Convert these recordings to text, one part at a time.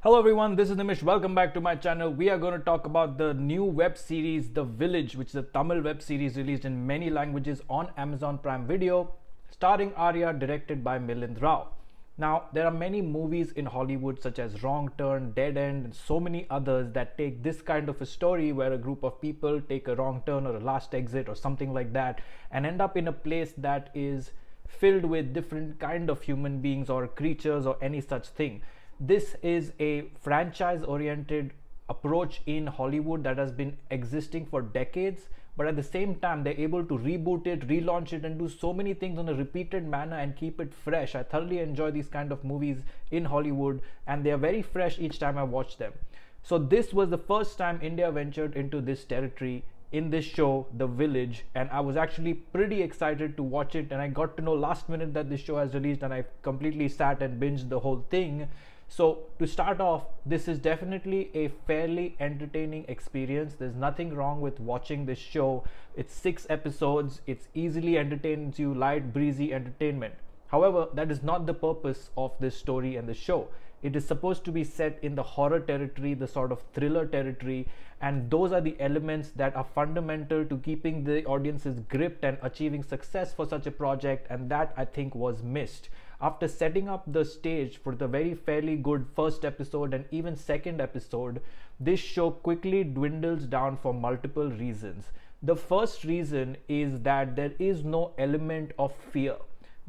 Hello everyone, this is Nimish. Welcome back to my channel. We are going to talk about the new web series The Village, which is a Tamil web series released in many languages on Amazon Prime Video, starring Arya, directed by Milind Rao. Now, there are many movies in Hollywood such as Wrong Turn, Dead End, and so many others that take this kind of a story where a group of people take a wrong turn or a last exit or something like that and end up in a place that is filled with different kind of human beings or creatures or any such thing. This is a franchise oriented approach in Hollywood that has been existing for decades, but at the same time they're able to reboot it, relaunch it, and do so many things on a repeated manner and keep it fresh. I thoroughly enjoy these kind of movies in Hollywood, and they are very fresh each time I watch them. So this was the first time India ventured into this territory in this show, The Village, and I was actually pretty excited to watch it, and I got to know last minute that this show has released, and I completely sat and binged the whole thing. So to start off, this is definitely a fairly entertaining experience. There's nothing wrong with watching this show. It's 6 episodes. It's easily entertains you, light, breezy entertainment. However, that is not the purpose of this story and the show. It is supposed to be set in the horror territory, the sort of thriller territory, and those are the elements that are fundamental to keeping the audiences gripped and achieving success for such a project, and that I think was missed. After setting up the stage for the very fairly good first episode and even second episode, this show quickly dwindles down for multiple reasons. The first reason is that there is no element of fear.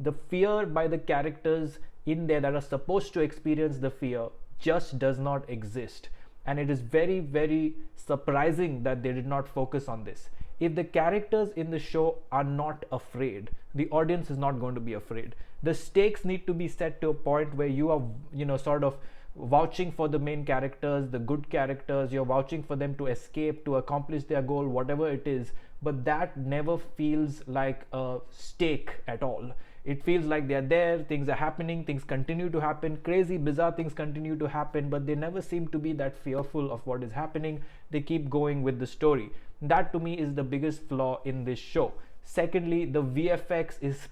The fear by the characters in there that are supposed to experience the fear just does not exist. And it is very, very surprising that they did not focus on this. If the characters in the show are not afraid, the audience is not going to be afraid. The stakes need to be set to a point where you are, sort of vouching for the main characters, the good characters, you're vouching for them to escape, to accomplish their goal, whatever it is, but that never feels like a stake at all. It feels like they're there, things are happening, things continue to happen, crazy, bizarre things continue to happen, but they never seem to be that fearful of what is happening. They keep going with the story. That to me is the biggest flaw in this show. Secondly, the VFX is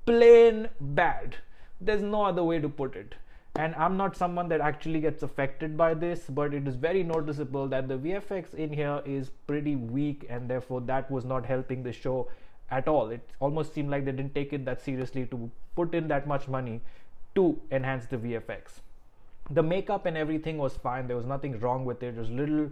plain bad. There's no other way to put it. And I'm not someone that actually gets affected by this, but it is very noticeable that the VFX in here is pretty weak, and therefore that was not helping the show at all. It almost seemed like they didn't take it that seriously to put in that much money to enhance the VFX. The makeup and everything was fine. There was nothing wrong with it. It was little,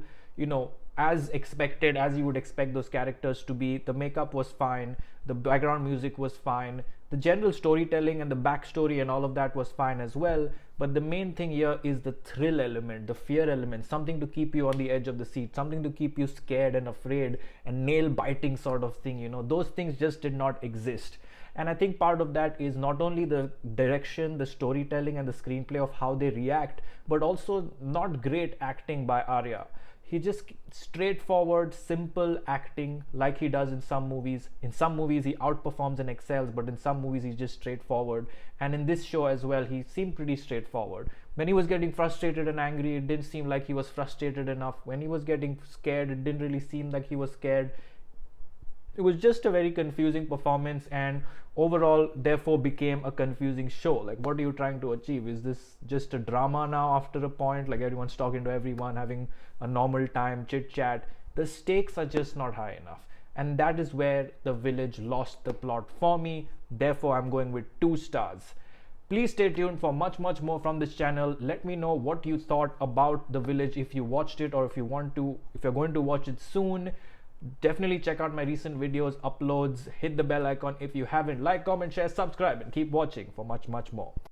as expected, as you would expect those characters to be. The makeup was fine. The background music was fine. The general storytelling and the backstory and all of that was fine as well. But the main thing here is the thrill element, the fear element, something to keep you on the edge of the seat, something to keep you scared and afraid and nail biting sort of thing. Those things just did not exist. And I think part of that is not only the direction, the storytelling, and the screenplay of how they react, but also not great acting by Arya. He just straightforward, simple acting like he does in some movies. In some movies he outperforms and excels, but in some movies he's just straightforward. And in this show as well, he seemed pretty straightforward. When he was getting frustrated and angry, it didn't seem like he was frustrated enough. When he was getting scared, it didn't really seem like he was scared. It was just a very confusing performance, and overall therefore became a confusing show. Like, what are you trying to achieve? Is this just a drama now after a point? Like, everyone's talking to everyone, having a normal time, chit chat. The stakes are just not high enough, and that is where The Village lost the plot for me. Therefore I'm going with 2 stars. Please stay tuned for much more from this channel. Let me know what you thought about The Village, if you watched it, or if you're going to watch it soon. Definitely check out my recent videos, uploads, hit the bell icon if you haven't. Like, comment, share, subscribe, and keep watching for much more.